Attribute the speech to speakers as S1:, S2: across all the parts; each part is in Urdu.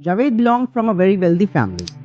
S1: Javed belonged from a very wealthy family.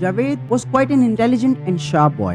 S1: Javed was quite an intelligent and sharp boy.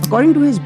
S1: According to his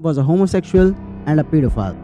S1: was a homosexual and a pedophile,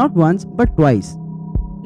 S1: not once but twice.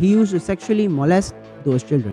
S1: He used to sexually molest those children.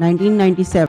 S1: 1997,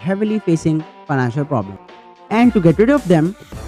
S1: heavily facing financial problem. And to get rid of them,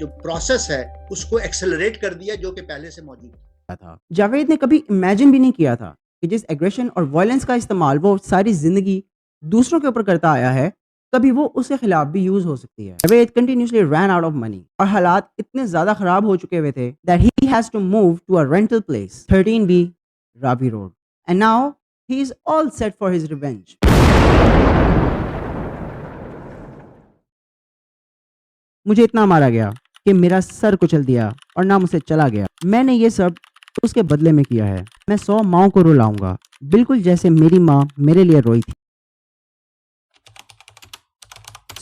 S2: جو پروسیس ہے اس کو ایکسلریٹ کر دیا جو کہ پہلے سے موجود
S1: تھا. جاوید نے کبھی امیجن بھی نہیں کیا تھا کہ جس ایگریشن اور وائلنس کا استعمال وہ ساری زندگی دوسروں کے اوپر کرتا آیا ہے کبھی وہ اس کے خلاف بھی یوز ہو سکتی ہے. Javed continuously ran out of money اور حالات اتنے زیادہ خراب ہو چکے ہوئے تھے that he has to move to a rental place 13B Ravi Road and now he is all set for his revenge. مجھے اتنا مارا گیا کہ میرا سر کچل دیا اور نہ مجھ سے چلا گیا. میں نے یہ سب اس کے بدلے میں کیا ہے. میں 100 ماؤں کو رلاؤں گا بالکل جیسے میری ماں میرے لیے روئی تھی.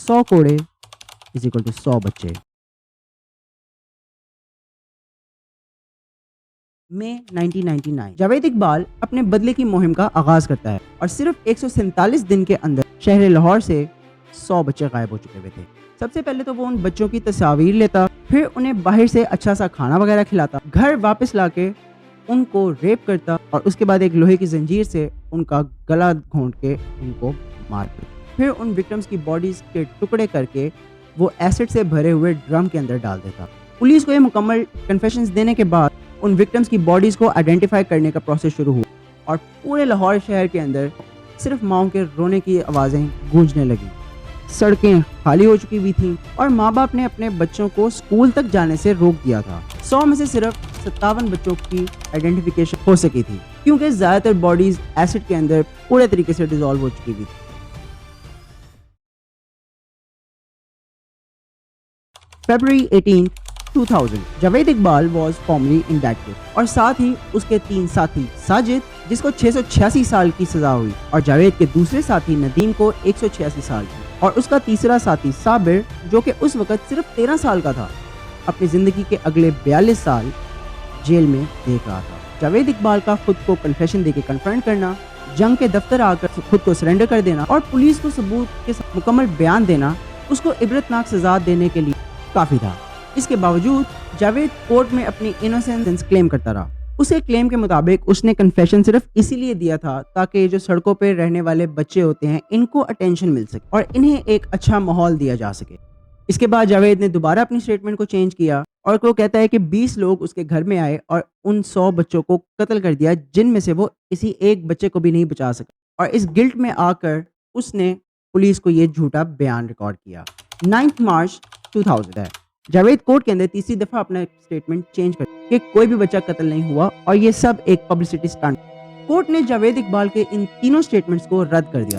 S1: 100 کوڑے is equal to 100 بچے. مئی 1999 جاوید اقبال اپنے بدلے کی مہم کا آغاز کرتا ہے اور صرف 147 دن کے اندر شہر لاہور سے 100 بچے غائب ہو چکے ہوئے تھے. سب سے پہلے تو وہ ان بچوں کی تصاویر لیتا, پھر انہیں باہر سے اچھا سا کھانا وغیرہ کھلاتا, گھر واپس لا کے ان کو ریپ کرتا اور اس کے بعد ایک لوہے کی زنجیر سے ان کا گلا گھونٹ کے ان کو مارتا. پھر ان وکٹمز کی باڈیز کے ٹکڑے کر کے وہ ایسڈ سے بھرے ہوئے ڈرم کے اندر ڈال دیتا. پولیس کو یہ مکمل کنفیشنز دینے کے بعد ان وکٹمز کی باڈیز کو آئیڈینٹیفائی کرنے کا پروسیس شروع ہوا اور پورے لاہور شہر کے اندر صرف ماؤں کے رونے کی آوازیں گونجنے لگیں. سڑکیں خالی ہو چکی ہوئی تھیں اور ماں باپ نے اپنے بچوں کو اسکول تک جانے سے روک دیا تھا. 100 میں سے صرف 57 بچوں کی آئیڈینٹیفیکیشن ہو سکی تھی کیونکہ زیادہ تر باڈیز ایسڈ کے اندر پورے طریقے سے ڈیزالو ہو چکی ہوئی تھی. February 18, 2000 Javed Iqbal was formally indicted اور ساتھ ہی اس کے 3 ساتھی ساجد جس کو 686 سال کی سزا ہوئی اور جاوید کے دوسرے ساتھی ندیم کو 186 سال کی اور اس کا تیسرا ساتھی صابر جو کہ اس وقت صرف 13 سال کا تھا اپنی زندگی کے اگلے 42 سال جیل میں دیکھ رہا تھا. جاوید اقبال کا خود کو کنفیشن دے کے کنفرنٹ کرنا, جنگ کے دفتر آ کر خود کو سرنڈر کر دینا اور پولیس کو ثبوت کے ساتھ مکمل بیان دینا اس کو عبرتناک سزا دینے کے لیے کافی تھا. اس کے باوجود جاوید کورٹ میں اپنی انوسینس کلیم کرتا رہا. اسے کلیم کے مطابق اس نے کنفیشن صرف اسی لیے دیا تھا تاکہ جو سڑکوں پہ رہنے والے بچے ہوتے ہیں ان کو اٹینشن مل سکے اور انہیں ایک اچھا ماحول دیا جا سکے. اس کے بعد جاوید نے دوبارہ اپنی سٹیٹمنٹ کو چینج کیا اور وہ کہتا ہے کہ 20 لوگ اس کے گھر میں آئے اور ان 100 بچوں کو قتل کر دیا جن میں سے وہ کسی ایک بچے کو بھی نہیں بچا سکا. اور اس گلٹ میں آ کر اس نے پولیس کو یہ جھوٹا بیان ریکارڈ کیا. 9 مارچ 2000 ہے. جاوید کورٹ کے اندر تیسری دفعہ اپنا سٹیٹمنٹ چینج کر کہ کوئی بھی بچہ قتل نہیں ہوا اور یہ سب ایک پبلسٹی سٹنٹ. کورٹ نے جاوید اقبال کے ان تینوں سٹیٹمنٹس کو رد کر دیا.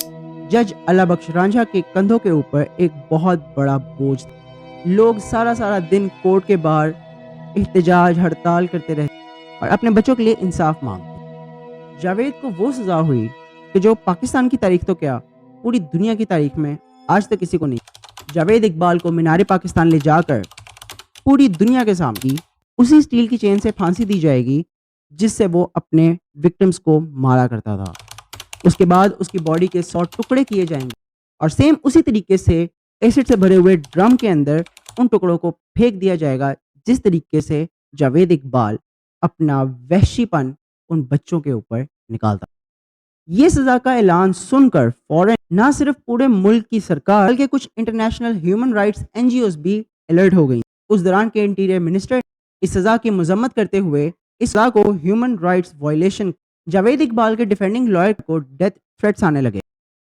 S1: جج اللہ بخش رانجھا کے کندھوں کے اوپر ایک بہت بڑا بوجھ تھا. لوگ سارا دن کورٹ کے باہر احتجاج ہڑتال کرتے رہے اور اپنے بچوں کے لیے انصاف مانگتے. جاوید کو وہ سزا ہوئی کہ جو پاکستان کی تاریخ تو کیا پوری دنیا کی تاریخ میں آج تک کسی کو نہیں. جاوید اقبال کو مینار پاکستان لے جا کر پوری دنیا کے سامنے اسی اسٹیل کی چین سے پھانسی دی جائے گی جس سے وہ اپنے وکٹمز کو مارا کرتا تھا. اس کے بعد اس کی باڈی کے 100 ٹکڑے کیے جائیں گے اور سیم اسی طریقے سے ایسڈ سے بھرے ہوئے ڈرم کے اندر ان ٹکڑوں کو پھینک دیا جائے گا جس طریقے سے جاوید اقبال اپنا وحشی پن ان بچوں کے اوپر نکالتا. یہ سزا کا اعلان سن کر فوراً نہ صرف پورے ملک کی سرکار بلکہ کچھ انٹرنیشنل ہیومن رائٹس NGOs بھی الرٹ ہو گئی. اس دوران کے انٹیریئر منسٹر اس سزا کی مذمت کرتے ہوئے اس سزا کو human rights violation. Javed Iqbal کے ڈیفینڈنگ لائر کو ڈیتھ تھریٹس آنے لگے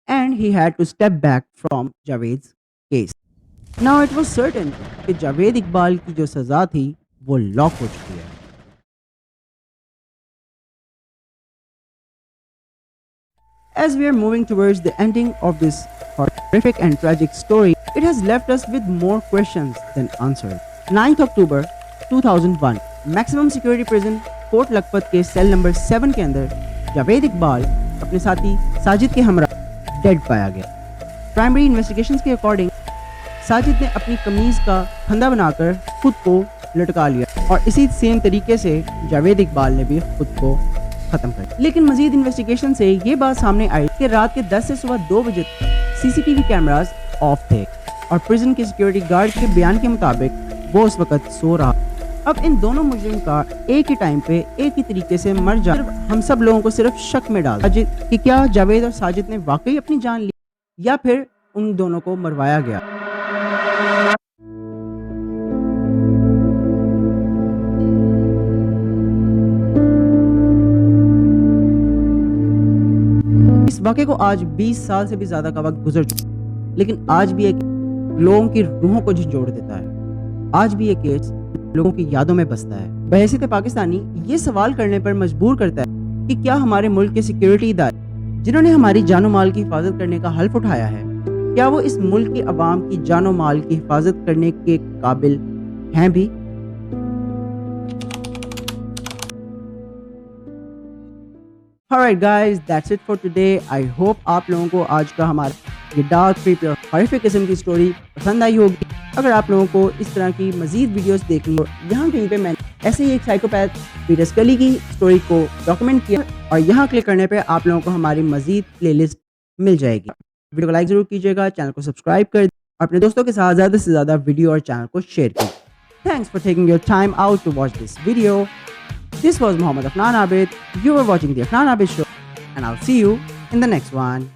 S1: and he had to step back from Javed's case. Now it was certain کہ جاوید اقبال کی جو سزا تھی وہ لاک ہو چکی ہے. As we are moving towards the ending of this horrific and tragic story, it has left us with more questions than answers. 9th October 2001 Maximum Security Prison Kot Lakhpat کے سیل نمبر 7 کے اندر جاوید اقبال اپنے ساتھی ساجد کے ہمراہ ڈیڈ پایا گیا. پرائمری انویسٹیگیشنز کے اکارڈنگ ساجد نے اپنی قمیض کا پھندا بنا کر خود کو لٹکا لیا اور اسی سیم طریقے سے جاوید اقبال نے بھی خود کو ختم کر دیا. لیکن مزید انویسٹیگیشن سے یہ بات سامنے آئی کہ رات کے 10 سے صبح 2 بجے CCTV کیمراز آف تھے اور پرزن کے سیکیورٹی گارڈ کے بیان کے مطابق وہ اس وقت سو رہا. اب ان دونوں مجرم کا ایک ہی ٹائم پہ ایک ہی طریقے سے مر جانا ہم سب لوگوں کو صرف شک میں ڈالا کہ کیا جاوید اور ساجد نے واقعی اپنی جان لی یا پھر ان دونوں کو مروایا گیا. واقعے کو آج 20 سال سے بھی زیادہ کا وقت گزر چکا ہے، لیکن آج بھی ایک لوگوں کی روحوں کو جھنجھوڑ دیتا ہے. آج بھی یہ کیس لوگوں کی یادوں میں بستا ہے. بحیثیت پاکستانی یہ سوال کرنے پر مجبور کرتا ہے کہ کیا ہمارے ملک کے سیکیورٹی ادارے جنہوں نے ہماری جان و مال کی حفاظت کرنے کا حلف اٹھایا ہے، کیا وہ اس ملک کی عوام کی جان و مال کی حفاظت کرنے کے قابل ہیں بھی؟ Alright guys, that's it for today. I hope آپ لوگوں کو آج کا ہمارا یہ ڈارک creepy اور horrific قسم کی سٹوری پسند آئی ہوگی. اگر آپ لوگوں کو اس طرح کی مزید ویڈیوز دیکھنی ہو، یہاں کہیں پہ میں نے ایسے ہی ایک سائیکوپیتھ پیٹر سکلی کی سٹوری کو ڈاکومنٹ کیا اور یہاں کلک کرنے پہ آپ لوگوں کو ہماری مزید پلے لسٹ مل جائے گی. ویڈیو کو لائک ضرور کیجیے گا، چینل کو سبسکرائب کر دیں اور اپنے دوستوں کے ساتھ زیادہ سے زیادہ ویڈیو اور چینل کو شیئر کیجیے. Thanks for taking your time out to watch this video. This was Muhammad Afnan Abid. You were watching the Afnan Abid Show, and I'll see you in the next one.